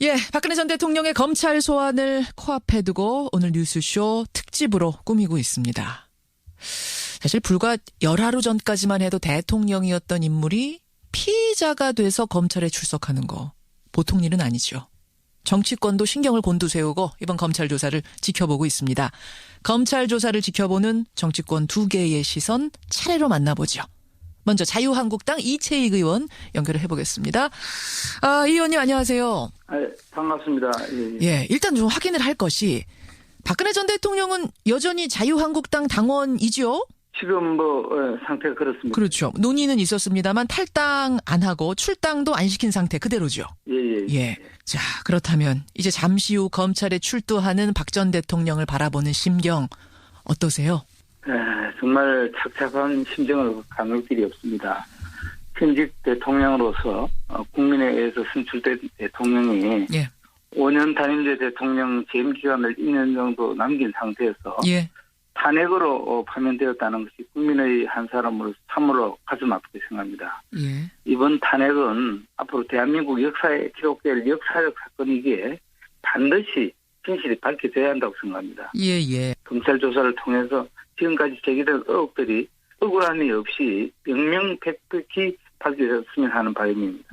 예, 박근혜 전 대통령의 검찰 소환을 코앞에 두고 오늘 뉴스쇼 특집으로 꾸미고 있습니다. 사실 불과 열하루 전까지만 해도 대통령이었던 인물이 피의자가 돼서 검찰에 출석하는 거 보통 일은 아니죠. 정치권도 신경을 곤두세우고 이번 검찰 조사를 지켜보고 있습니다. 검찰 조사를 지켜보는 정치권 두 개의 시선 차례로 만나보죠. 먼저 자유한국당 이채익 의원 연결을 해보겠습니다. 이 의원님 안녕하세요. 반갑습니다. 예, 일단 좀 확인을 할 것이 박근혜 전 대통령은 여전히 자유한국당 당원이죠? 지금 상태가 그렇습니다. 그렇죠. 논의는 있었습니다만 탈당 안 하고 출당도 안 시킨 상태 그대로죠. 예. 자, 그렇다면 이제 잠시 후 검찰에 출두하는 박 전 대통령을 바라보는 심경 어떠세요? 정말 착잡한 심정을 감을 길이 없습니다. 현직 대통령으로서 국민에 의해서 선출된 대통령이 5년 단임제 대통령 재임 기간을 2년 정도 남긴 상태에서 탄핵으로 파면되었다는 것이 국민의 한 사람으로서 참으로 가슴 아프게 생각합니다. 이번 탄핵은 앞으로 대한민국 역사에 기록될 역사적 사건이기에 반드시 진실이 밝혀져야 한다고 생각합니다. 검찰 조사를 통해서 지금까지 제기된 의혹들이 억울함이 없이 명명백백히 밝혀졌으면 하는 바람입니다.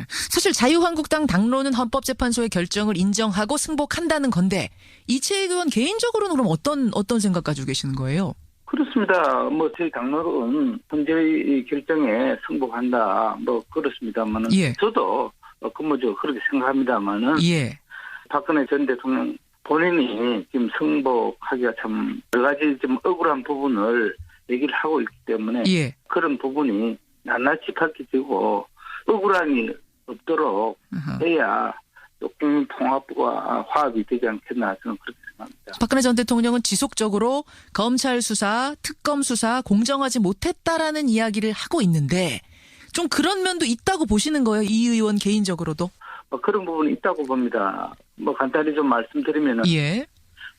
사실 자유한국당 당론은 헌법재판소의 결정을 인정하고 승복한다는 건데 이채익 의원 개인적으로는 그럼 어떤 생각 가지고 계시는 거예요? 그렇습니다. 저희 당론은 헌재의 결정에 승복한다. 그렇습니다만은 저도 근본적으로 그렇게 생각합니다만은 박근혜 전 대통령 본인이 지금 승복하기가 참 여러 가지 좀 억울한 부분을 얘기를 하고 있기 때문에 그런 부분이 낱낱이 밝혀지고 억울함이 없도록 해야 또 국민 통합과 화합이 되지 않겠나 저는 그렇게 생각합니다. 박근혜 전 대통령은 지속적으로 검찰 수사, 특검 수사 공정하지 못했다라는 이야기를 하고 있는데 좀 그런 면도 있다고 보시는 거예요? 이 의원 개인적으로도? 그런 부분이 있다고 봅니다. 간단히 좀 말씀드리면은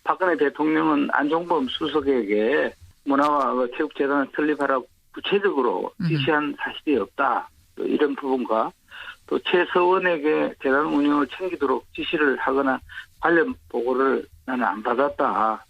박근혜 대통령은 안종범 수석에게 문화와 체육재단을 설립하라고 구체적으로 지시한 사실이 없다. 또 이런 부분과 또 최서원에게 재단 운영을 챙기도록 지시를 하거나 관련 보고를 나는 안 받았다.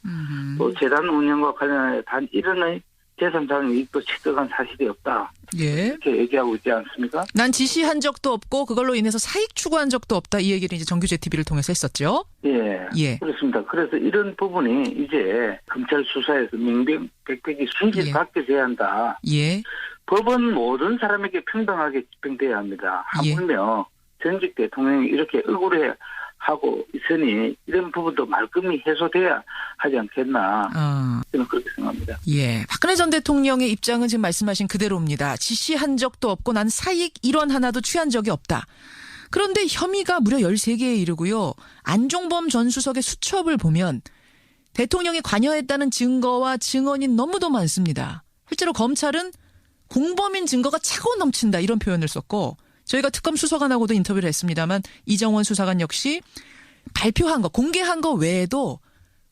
또 재단 운영과 관련해 단 1원의 제3자 이익도 취득한 사실이 없다. 이렇게 얘기하고 있지 않습니까? 난 지시한 적도 없고 그걸로 인해서 사익 추구한 적도 없다. 이 얘기를 이제 정규제 TV를 통해서 했었죠. 그렇습니다. 그래서 이런 부분이 이제 검찰 수사에서 명명백백히 순실 밝혀져야 한다. 법은 모든 사람에게 평등하게 집행돼야 합니다. 하물며 전직 대통령이 이렇게 억울해하고 있으니 이런 부분도 말끔히 해소돼야 하지 않겠나. 저는 그렇게 생각합니다. 박근혜 전 대통령의 입장은 지금 말씀하신 그대로입니다. 지시한 적도 없고 난 사익 1원 하나도 취한 적이 없다. 그런데 혐의가 무려 13개에 이르고요. 안종범 전 수석의 수첩을 보면 대통령이 관여했다는 증거와 증언이 너무도 많습니다. 실제로 검찰은 공범인 증거가 차고 넘친다 이런 표현을 썼고 저희가 특검 수사관하고도 인터뷰를 했습니다만 이정원 수사관 역시 발표한 거 공개한 거 외에도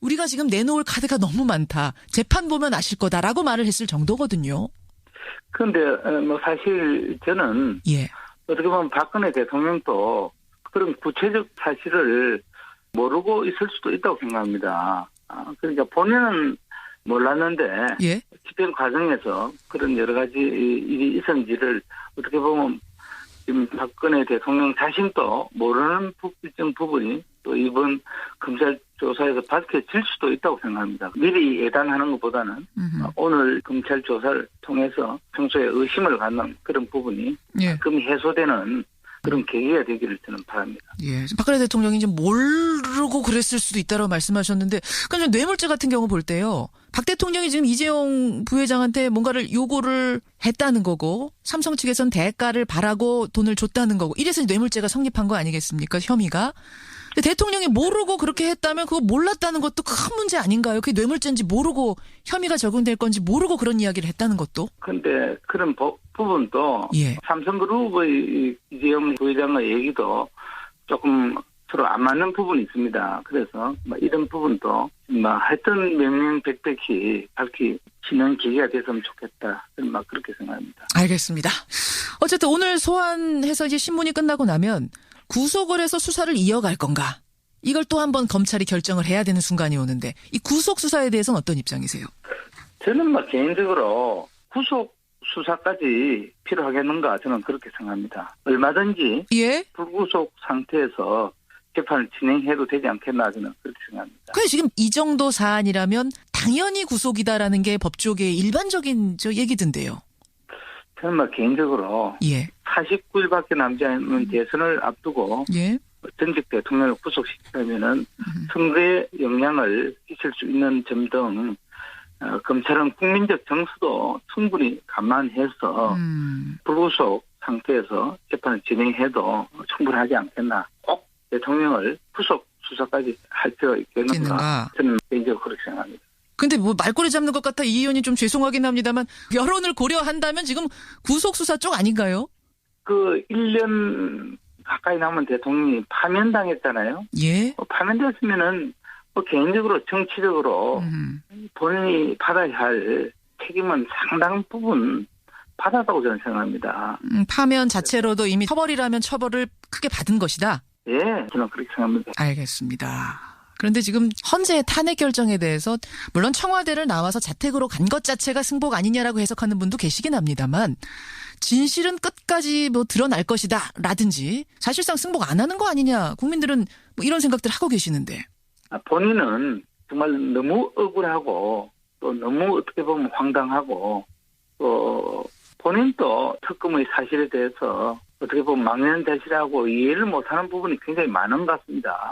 우리가 지금 내놓을 카드가 너무 많다. 재판 보면 아실 거다라고 말을 했을 정도거든요. 그런데 사실 저는 어떻게 보면 박근혜 대통령도 그런 구체적 사실을 모르고 있을 수도 있다고 생각합니다. 그러니까 본인은 몰랐는데 집행 과정에서 그런 여러 가지 일이 있었는지를 어떻게 보면 지금 박근혜 대통령 자신도 모르는 일정 부분이 또 이번 검찰 조사에서 밝혀질 수도 있다고 생각합니다. 미리 예단하는 것보다는 오늘 검찰 조사를 통해서 평소에 의심을 갖는 그런 부분이 가끔 해소되는 그런 계기가 되기를 저는 바랍니다. 박근혜 대통령이 이제 모르고 그랬을 수도 있다고 말씀하셨는데 그럼 뇌물죄 같은 경우 볼 때요. 박 대통령이 지금 이재용 부회장한테 뭔가를 요구를 했다는 거고 삼성 측에선 대가를 바라고 돈을 줬다는 거고 이래서 뇌물죄가 성립한 거 아니겠습니까? 혐의가. 근데 대통령이 모르고 그렇게 했다면 그거 몰랐다는 것도 큰 문제 아닌가요? 그게 뇌물죄인지 모르고 혐의가 적용될 건지 모르고 그런 이야기를 했다는 것도. 그런데 그런 부분도 삼성그룹의 이재용 부회장의 얘기도 조금 서로 안 맞는 부분이 있습니다. 그래서 이런 부분도 하여튼 명명백백히 밝히는 계기가 됐으면 좋겠다. 그렇게 생각합니다. 알겠습니다. 어쨌든 오늘 소환해서 이제 신문이 끝나고 나면 구속을 해서 수사를 이어갈 건가? 이걸 또 한번 검찰이 결정을 해야 되는 순간이 오는데 이 구속 수사에 대해서는 어떤 입장이세요? 저는 개인적으로 구속 수사까지 필요하겠는가 저는 그렇게 생각합니다. 얼마든지 예? 불구속 상태에서 재판을 진행해도 되지 않겠나 저는 그렇게 생각합니다. 그래 지금 이 정도 사안이라면 당연히 구속이다라는 게 법조계의 일반적인 얘기던데요. 저는 개인적으로 예. 49일밖에 남지 않은 대선을 앞두고 예. 전직 대통령을 구속시키려면은 선거에 영향을 끼칠 수 있는 점 등 검찰은 국민적 정서도 충분히 감안해서 불구속 상태에서 재판을 진행해도 충분하지 않겠나. 꼭 대통령을 구속 수사까지 할 필요가 있겠는가. 저는 개인적으로 그렇게 생각합니다. 근데 뭐 말꼬리 잡는 것 같아 이 의원님 좀 죄송하긴 합니다만 여론을 고려한다면 지금 구속 수사 쪽 아닌가요? 1년 가까이 남은 대통령이 파면당했잖아요. 예. 파면됐으면은 개인적으로 정치적으로 본인이 받아야 할 책임은 상당 부분 받았다고 저는 생각합니다. 파면 자체로도 이미 처벌이라면 처벌을 크게 받은 것이다. 예, 저는 그렇게 생각합니다. 알겠습니다. 그런데 지금 헌재의 탄핵 결정에 대해서 물론 청와대를 나와서 자택으로 간 것 자체가 승복 아니냐라고 해석하는 분도 계시긴 합니다만 진실은 끝까지 드러날 것이다 라든지 사실상 승복 안 하는 거 아니냐 국민들은 이런 생각들 하고 계시는데. 본인은 정말 너무 억울하고 또 너무 어떻게 보면 황당하고 또 본인도 특검의 사실에 대해서 어떻게 보면 망연자실하고 이해를 못하는 부분이 굉장히 많은 것 같습니다.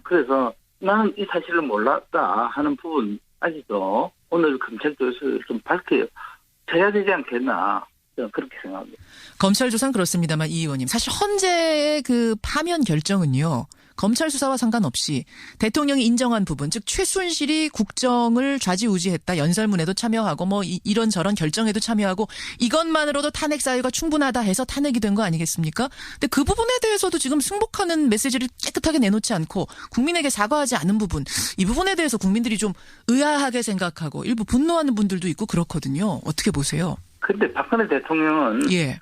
그래서 나는 이 사실을 몰랐다 하는 부분까지도 오늘 검찰 조사를 좀 밝혀져야 되지 않겠나 저는 그렇게 생각합니다. 검찰 조사는 그렇습니다만 이 의원님 사실 헌재의 파면 결정은요. 검찰 수사와 상관없이 대통령이 인정한 부분, 즉 최순실이 국정을 좌지우지했다. 연설문에도 참여하고 이런저런 결정에도 참여하고 이것만으로도 탄핵 사유가 충분하다 해서 탄핵이 된 거 아니겠습니까? 근데 그 부분에 대해서도 지금 승복하는 메시지를 깨끗하게 내놓지 않고 국민에게 사과하지 않은 부분, 이 부분에 대해서 국민들이 좀 의아하게 생각하고 일부 분노하는 분들도 있고 그렇거든요. 어떻게 보세요? 그런데 박근혜 대통령은 예.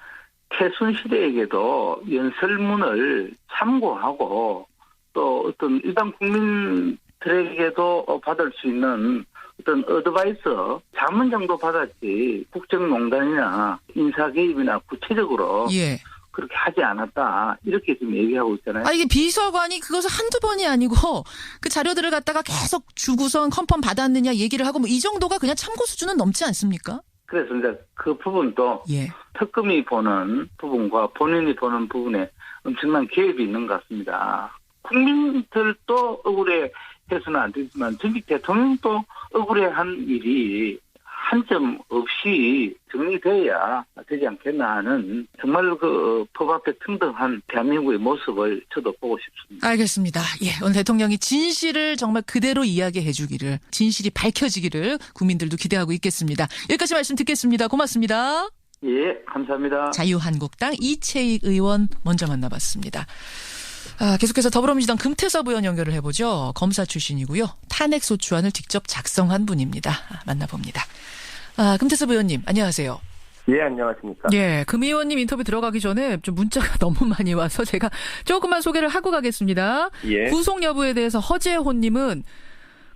최순실에게도 연설문을 참고하고 또 어떤 일반 국민들에게도 받을 수 있는 어떤 어드바이서 자문 정도 받았지 국정농단이나 인사개입이나 구체적으로 예. 그렇게 하지 않았다 이렇게 지금 얘기하고 있잖아요. 이게 비서관이 그것을 한두 번이 아니고 그 자료들을 갖다가 계속 주고선 컨펌 받았느냐 얘기를 하고 이 정도가 그냥 참고 수준은 넘지 않습니까? 그래서 이제 그 부분도 예. 특검이 보는 부분과 본인이 보는 부분에 엄청난 개입이 있는 것 같습니다. 국민들도 억울해해서는 안 되지만 전직 대통령도 억울해한 일이 한 점 없이 정리돼야 되지 않겠나 하는 정말 법 앞에 평등한 대한민국의 모습을 저도 보고 싶습니다. 알겠습니다. 예, 오늘 대통령이 진실을 정말 그대로 이야기해 주기를, 진실이 밝혀지기를 국민들도 기대하고 있겠습니다. 여기까지 말씀 듣겠습니다. 고맙습니다. 예, 감사합니다. 자유한국당 이채익 의원 먼저 만나봤습니다. 계속해서 더불어민주당 금태섭 의원 연결을 해보죠. 검사 출신이고요. 탄핵소추안을 직접 작성한 분입니다. 만나봅니다. 금태섭 의원님, 안녕하세요. 예, 안녕하십니까. 예, 금 의원님 인터뷰 들어가기 전에 좀 문자가 너무 많이 와서 제가 조금만 소개를 하고 가겠습니다. 예. 구속 여부에 대해서 허재호님은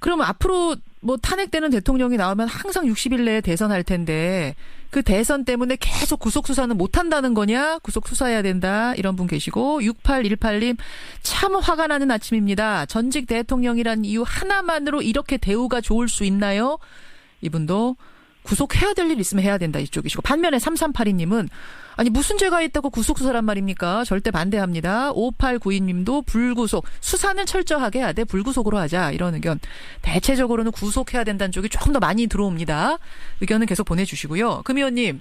그럼 앞으로 탄핵되는 대통령이 나오면 항상 60일 내에 대선할 텐데 그 대선 때문에 계속 구속수사는 못한다는 거냐? 구속수사해야 된다. 이런 분 계시고 6818님 참 화가 나는 아침입니다. 전직 대통령이란 이유 하나만으로 이렇게 대우가 좋을 수 있나요? 이분도 구속해야 될 일 있으면 해야 된다 이쪽이시고 반면에 3382님은 아니 무슨 죄가 있다고 구속수사란 말입니까? 절대 반대합니다. 5892님도 불구속 수사는 철저하게 해야 돼 불구속으로 하자 이런 의견. 대체적으로는 구속해야 된다는 쪽이 조금 더 많이 들어옵니다. 의견은 계속 보내주시고요. 금 의원님.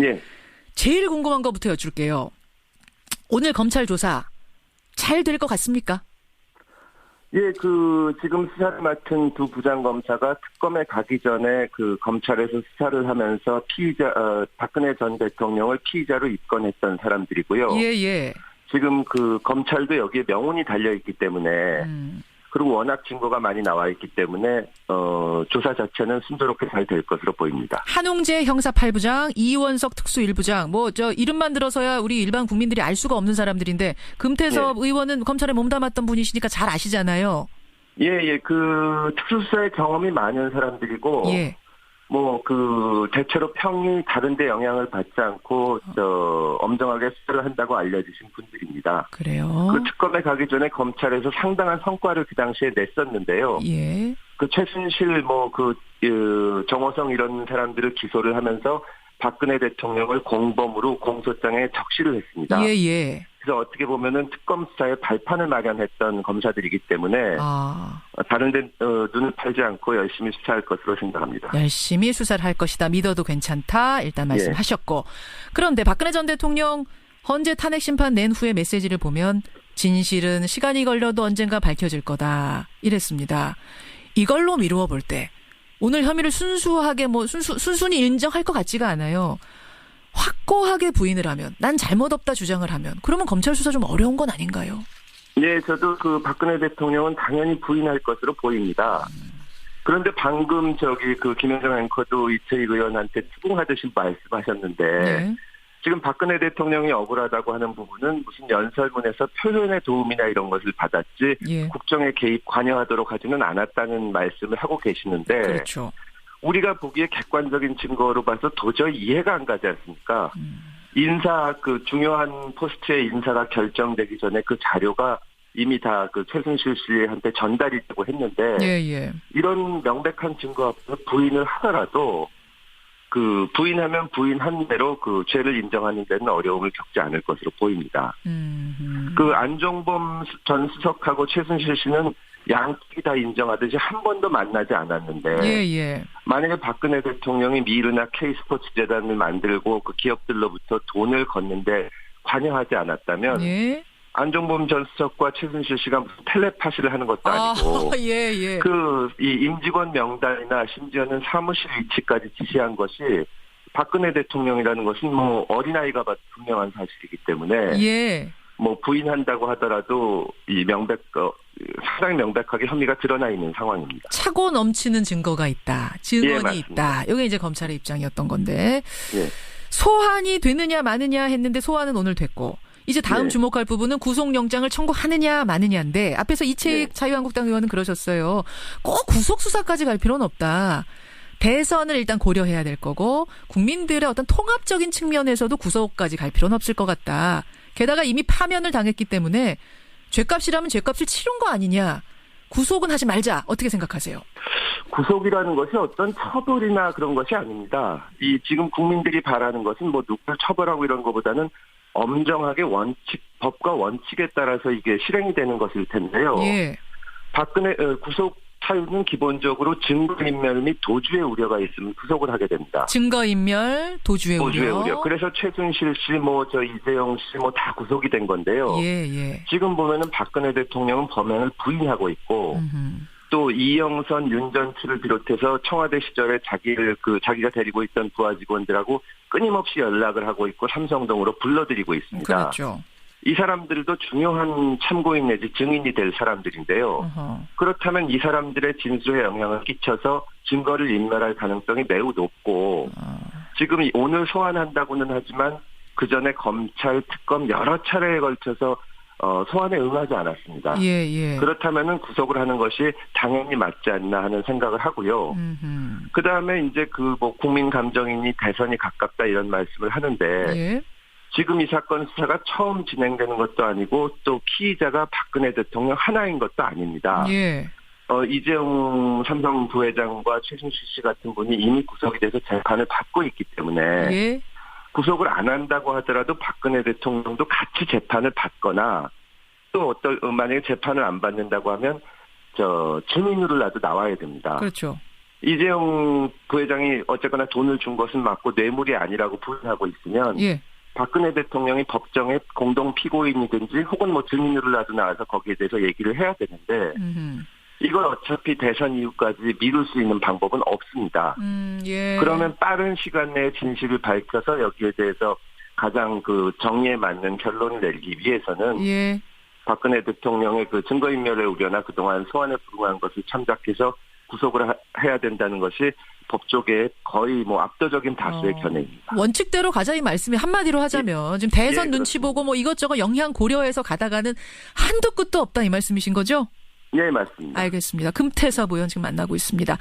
예. 제일 궁금한 것부터 여쭐게요. 오늘 검찰 조사 잘 될 것 같습니까? 예, 지금 수사를 맡은 두 부장검사가 특검에 가기 전에 검찰에서 수사를 하면서 박근혜 전 대통령을 피의자로 입건했던 사람들이고요. 예, 예. 지금 검찰도 여기에 명운이 달려있기 때문에, 그리고 워낙 증거가 많이 나와 있기 때문에 조사 자체는 순조롭게 잘 될 것으로 보입니다. 한웅재 형사 8부장, 이원석 특수 1부장, 이름만 들어서야 우리 일반 국민들이 알 수가 없는 사람들인데 금태섭 의원은 검찰에 몸담았던 분이시니까 잘 아시잖아요. 예, 그 특수수사의 경험이 많은 사람들이고, 대체로 평이 다른데 영향을 받지 않고, 엄정하게 수사를 한다고 알려주신 분들입니다. 그래요? 그 특검에 가기 전에 검찰에서 상당한 성과를 그 당시에 냈었는데요. 예. 그 최순실, 정호성 이런 사람들을 기소를 하면서 박근혜 대통령을 공범으로 공소장에 적시를 했습니다. 예. 그래서 어떻게 보면은 특검 수사에 발판을 마련했던 검사들이기 때문에 다른 데 눈을 팔지 않고 열심히 수사할 것으로 생각합니다. 열심히 수사를 할 것이다. 믿어도 괜찮다. 일단 말씀하셨고. 그런데 박근혜 전 대통령 헌재 탄핵 심판 낸 후의 메시지를 보면 진실은 시간이 걸려도 언젠가 밝혀질 거다. 이랬습니다. 이걸로 미루어 볼 때 오늘 혐의를 순수하게 순순히 인정할 것 같지가 않아요. 확고하게 부인을 하면, 난 잘못 없다 주장을 하면, 그러면 검찰 수사 좀 어려운 건 아닌가요? 네, 저도 그 박근혜 대통령은 당연히 부인할 것으로 보입니다. 그런데 방금 김현정 앵커도 이채익 의원한테 추궁하듯이 말씀하셨는데, 지금 박근혜 대통령이 억울하다고 하는 부분은 무슨 연설문에서 표현의 도움이나 이런 것을 받았지, 국정에 개입, 관여하도록 하지는 않았다는 말씀을 하고 계시는데, 그렇죠. 우리가 보기에 객관적인 증거로 봐서 도저히 이해가 안 가지 않습니까? 중요한 포스트의 인사가 결정되기 전에 그 자료가 이미 다 최순실 씨한테 전달이 되고 했는데, 이런 명백한 증거 앞에서 부인을 하더라도, 부인하면 부인한 대로 죄를 인정하는 데는 어려움을 겪지 않을 것으로 보입니다. 안종범 전 수석하고 최순실 씨는 양측이 다 인정하듯이 한 번도 만나지 않았는데 만약에 박근혜 대통령이 미르나 K스포츠 재단을 만들고 그 기업들로부터 돈을 걷는데 관여하지 않았다면 안종범 전 수석과 최순실 씨가 무슨 텔레파시를 하는 것도 아니고 이 임직원 명단이나 심지어는 사무실 위치까지 지시한 것이 박근혜 대통령이라는 것은 어린아이가 봐도 분명한 사실이기 때문에 부인한다고 하더라도 상당히 명백하게 혐의가 드러나 있는 상황입니다. 차고 넘치는 증거가 있다. 증언이 있다. 이게 이제 검찰의 입장이었던 건데 소환이 되느냐 마느냐 했는데 소환은 오늘 됐고 이제 다음 주목할 부분은 구속영장을 청구하느냐 마느냐인데 앞에서 이채익 자유한국당 의원은 그러셨어요. 꼭 구속수사까지 갈 필요는 없다. 대선을 일단 고려해야 될 거고 국민들의 어떤 통합적인 측면에서도 구속까지 갈 필요는 없을 것 같다. 게다가 이미 파면을 당했기 때문에 죄값이라면 죄값을 치른 거 아니냐. 구속은 하지 말자. 어떻게 생각하세요? 구속이라는 것이 어떤 처벌이나 그런 것이 아닙니다. 지금 국민들이 바라는 것은 누구를 처벌하고 이런 것보다는 엄정하게 법과 원칙에 따라서 이게 실행이 되는 것일 텐데요. 박근혜 구속 사유는 기본적으로 증거인멸 및 도주의 우려가 있으면 구속을 하게 됩니다. 증거인멸, 도주의 우려. 그래서 최순실 씨, 이재용 씨, 다 구속이 된 건데요. 지금 보면은 박근혜 대통령은 범행을 부인하고 있고, 또 이영선, 윤전추를 비롯해서 청와대 시절에 자기가 데리고 있던 부하 직원들하고 끊임없이 연락을 하고 있고 삼성동으로 불러들이고 있습니다. 그렇죠. 이 사람들도 중요한 참고인 내지 증인이 될 사람들인데요. 그렇다면 이 사람들의 진술에 영향을 끼쳐서 증거를 인멸할 가능성이 매우 높고 지금 오늘 소환한다고는 하지만 그전에 검찰, 특검 여러 차례에 걸쳐서 소환에 응하지 않았습니다. 그렇다면은 구속을 하는 것이 당연히 맞지 않나 하는 생각을 하고요. 그 다음에 이제 국민 감정이니 대선이 가깝다 이런 말씀을 하는데 지금 이 사건 수사가 처음 진행되는 것도 아니고 또 피의자가 박근혜 대통령 하나인 것도 아닙니다. 이재용 삼성 부회장과 최순실 씨 같은 분이 이미 구속이 돼서 재판을 받고 있기 때문에 구속을 안 한다고 하더라도 박근혜 대통령도 같이 재판을 받거나 또 만약에 재판을 안 받는다고 하면 증인으로라도 나와야 됩니다. 그렇죠. 이재용 부회장이 어쨌거나 돈을 준 것은 맞고 뇌물이 아니라고 부인하고 있으면 박근혜 대통령이 법정에 공동 피고인이든지 혹은 증인으로라도 나와서 거기에 대해서 얘기를 해야 되는데 이걸 어차피 대선 이후까지 미룰 수 있는 방법은 없습니다. 그러면 빠른 시간 내에 진실을 밝혀서 여기에 대해서 가장 정의에 맞는 결론을 내리기 위해서는 박근혜 대통령의 그 증거인멸의 우려나 그동안 소환에 불응한 것을 참작해서 구속을 해야 된다는 것이 법조계의 거의 뭐 압도적인 다수의 견해입니다. 원칙대로 가자 이 말씀이 한마디로 하자면 지금 대선 눈치 보고 뭐 이것저것 영향 고려해서 가다가는 한도 끝도 없다 이 말씀이신 거죠? 네, 맞습니다. 알겠습니다. 금태섭 의원 지금 만나고 있습니다.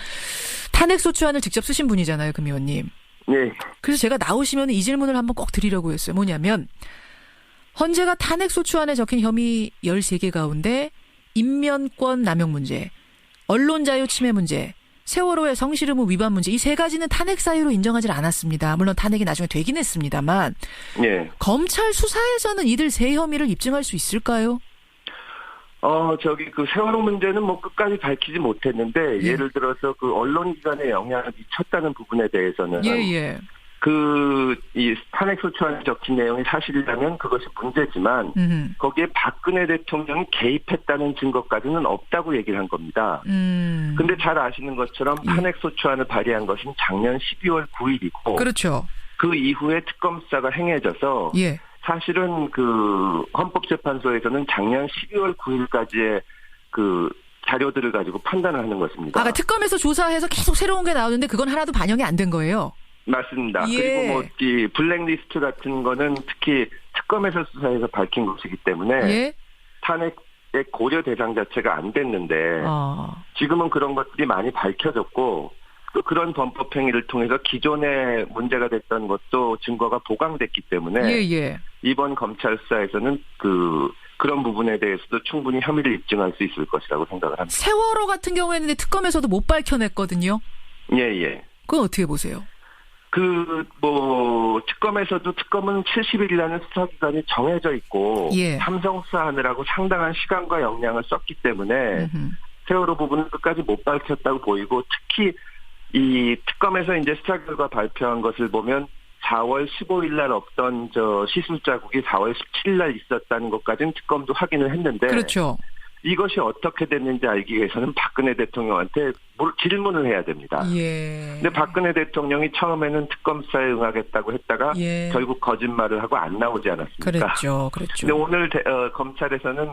탄핵소추안을 직접 쓰신 분이잖아요, 금 의원님. 네. 그래서 제가 나오시면 이 질문을 한번 꼭 드리려고 했어요. 뭐냐면 헌재가 탄핵소추안에 적힌 혐의 13개 가운데 인면권 남용 문제, 언론자유 침해 문제, 세월호의 성실 의무 위반 문제 이 세 가지는 탄핵 사유로 인정하지 않았습니다. 물론 탄핵이 나중에 되긴 했습니다만 네. 검찰 수사에서는 이들 세 혐의를 입증할 수 있을까요? 그 세월호 문제는 뭐 끝까지 밝히지 못했는데 예를 들어서 그 언론기관에 영향을 미쳤다는 부분에 대해서는 이 탄핵소추안에 적힌 내용이 사실이라면 그것이 문제지만 거기에 박근혜 대통령이 개입했다는 증거까지는 없다고 얘기를 한 겁니다. 근데 잘 아시는 것처럼 탄핵소추안을 발의한 것은 작년 12월 9일이고 그렇죠. 그 이후에 특검수사가 행해져서 사실은 그 헌법재판소에서는 작년 12월 9일까지의 그 자료들을 가지고 판단을 하는 것입니다. 그러니까 특검에서 조사해서 계속 새로운 게 나오는데 그건 하나도 반영이 안 된 거예요? 맞습니다. 그리고 뭐 이 블랙리스트 같은 거는 특히 특검에서 수사해서 밝힌 것이기 때문에 탄핵의 고려 대상 자체가 안 됐는데 지금은 그런 것들이 많이 밝혀졌고 또 그런 범법 행위를 통해서 기존에 문제가 됐던 것도 증거가 보강됐기 때문에 이번 검찰 수사에서는 그런 부분에 대해서도 충분히 혐의를 입증할 수 있을 것이라고 생각을 합니다. 세월호 같은 경우에는 특검에서도 못 밝혀냈거든요. 그건 어떻게 보세요? 특검에서도 특검은 70일이라는 수사기간이 정해져 있고 삼성 수사하느라고 상당한 시간과 역량을 썼기 때문에 세월호 부분은 끝까지 못 밝혔다고 보이고 특히 이 특검에서 이제 수사 결과 발표한 것을 보면 4월 15일 날 없던 시술 자국이 4월 17일 날 있었다는 것까지는 특검도 확인을 했는데 그렇죠. 이것이 어떻게 됐는지 알기 위해서는 박근혜 대통령한테 질문을 해야 됩니다. 근데 박근혜 대통령이 처음에는 특검 수사에 응하겠다고 했다가 결국 거짓말을 하고 안 나오지 않았습니까? 그렇죠. 근데 오늘 검찰에서는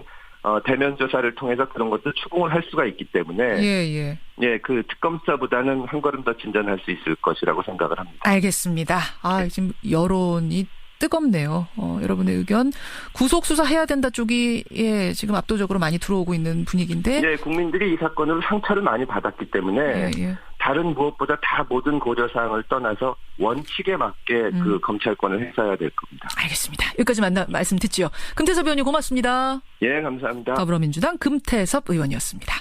대면 조사를 통해서 그런 것도 추궁을 할 수가 있기 때문에 그 특검 수사보다는 한 걸음 더 진전할 수 있을 것이라고 생각을 합니다. 알겠습니다. 지금 여론이 뜨겁네요. 여러분의 의견 구속 수사해야 된다 쪽이 지금 압도적으로 많이 들어오고 있는 분위기인데 국민들이 이 사건으로 상처를 많이 받았기 때문에 다른 무엇보다 다 모든 고려사항을 떠나서 원칙에 맞게 그 검찰권을 행사해야 될 겁니다. 알겠습니다. 여기까지 말씀 듣죠. 금태섭 의원님 고맙습니다. 감사합니다. 더불어민주당 금태섭 의원이었습니다.